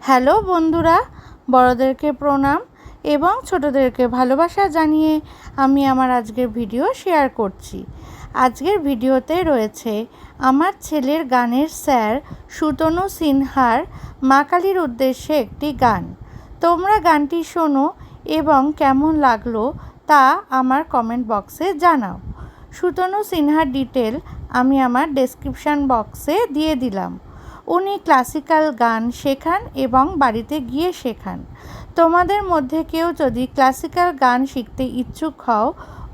Hello বন্ধুরা, বড়দেরকে প্রণাম এবং ছোটদেরকে ভালোবাসা জানিয়ে আমি আমার আজকের ভিডিও শেয়ার করছি। আজকের ভিডিওতে রয়েছে আমার ছেলের গানের স্যার সুতনু সিনহার মা কালীর উদ্দেশ্যে একটি গান। তোমরা গানটি শোনো এবং কেমন লাগলো তা আমার কমেন্ট বক্সে জানাও। সুতনু সিনহার ডিটেল আমি আমার ডেসক্রিপশান বক্সে দিয়ে দিলাম। উনি ক্লাসিক্যাল গান শেখান এবং বাড়িতে গিয়ে শেখান। তোমাদের মধ্যে কেউ যদি ক্লাসিক্যাল গান শিখতে ইচ্ছুক হও,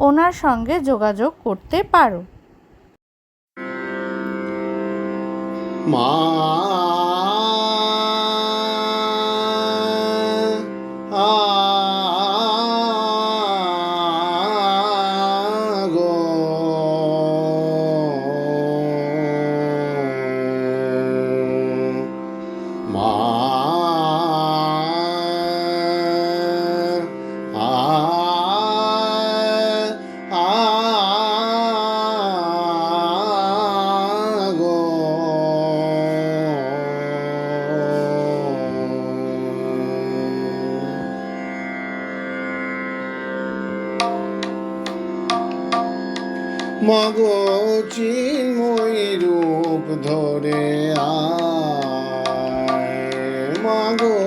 ওনার সঙ্গে যোগাযোগ করতে পারো। মা গো মা মাগো চিন্ময় রূপ ধরে আয়, মাগো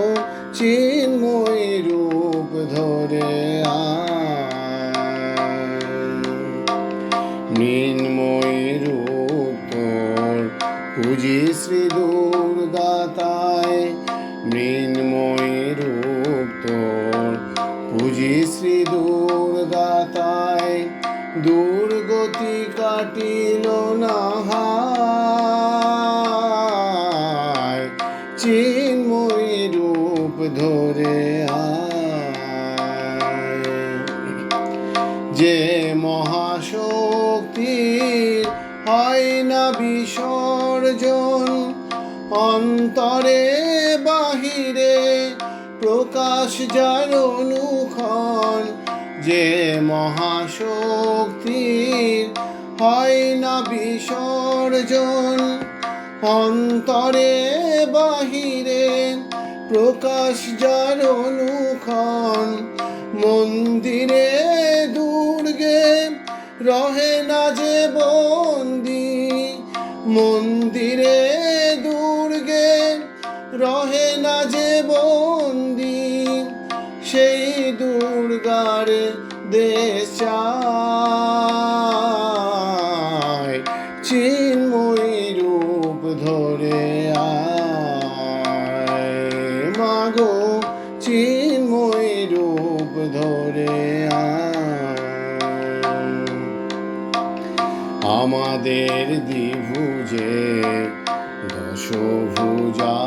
চিন্ময় রূপ ধরে আয়, মৃন্ময় রূপ তোর পুজি শ্রী দুর্গাতায়, মৃন্ময় রূপ তোর পুজি শ্রী দুর্গাতায়, দুর্গতি কাটিল না হায়, চিন্ময় রূপ ধরে আয়, যে মহাশক্তির হয় না বিসর্জন, অন্তরে বাহিরে প্রকাশ যার অনুক্ষণ, যে মহাশক্তির হয় না বিসর্জন, অন্তরে বাহিরে প্রকাশ যার অনুক্ষণ, মন্দিরে দুর্গে রহে না যে বন্দি, মন্দিরে দুর্গে রহে না যে বন্দি, সেই দুর্গার দেশ চায়, চিন্ময় রূপ ধরে আয়, মাগো চিন্ময় রূপ ধরে আয়, আমাদের দ্বিভুজে দশভুজা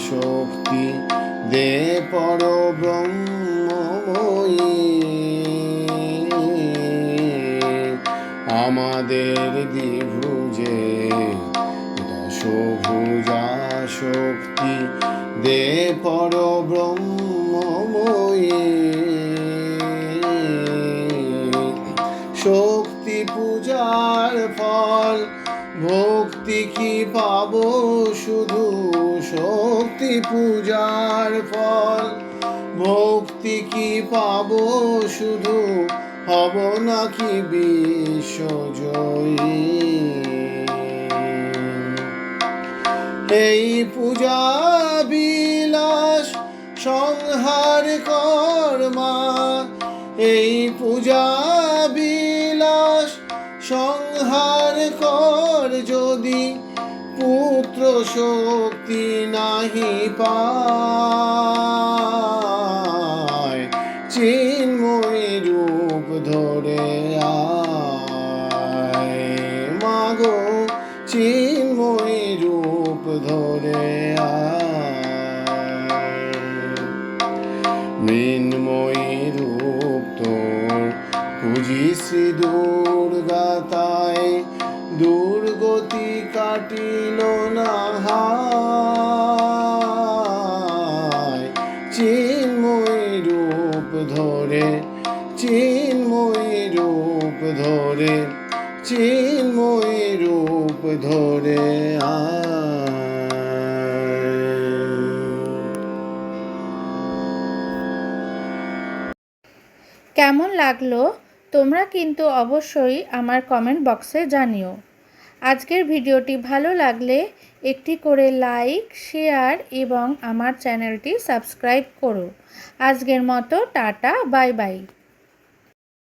শক্তি দে পরব্রহ্মময়ী, আমাদের দ্বিভুজে দশভুজা শক্তি দে পরব্রহ্মময়ী, শক্তি পূজার ফল ভক্তি কি পাবো শুধু, শক্তি পূজার ফল ভক্তি কি পাবো শুধু, হব নাকি বিশ্বজয়ী, এই পূজা বিলাস সংহার কর্মা, এই পূজা বিলাস সংহার কর, যদি পুত্র শক্তি নাহি পায়, চিন্ময় রূপ ধরে আয়, মাগো চিন্ময় রূপ ধরে আয়, মৃন্ময় রূপ তোর পুজি শ্রী দুর্গাতায়, দুর্গতি কাটিল না হায়, চিন্ময় রূপ ধরে, চিন্ময় রূপ ধরে, চিন্ময় রূপ ধরে আয়। কেমন লাগলো তোমরা কিন্তু অবশ্যই আমার কমেন্ট বক্সে জানিও। আজকের ভিডিওটি ভালো লাগলে একটি করে লাইক, শেয়ার এবং আমার চ্যানেলটি সাবস্ক্রাইব করো। আজকের মতো টাটা, বাই বাই।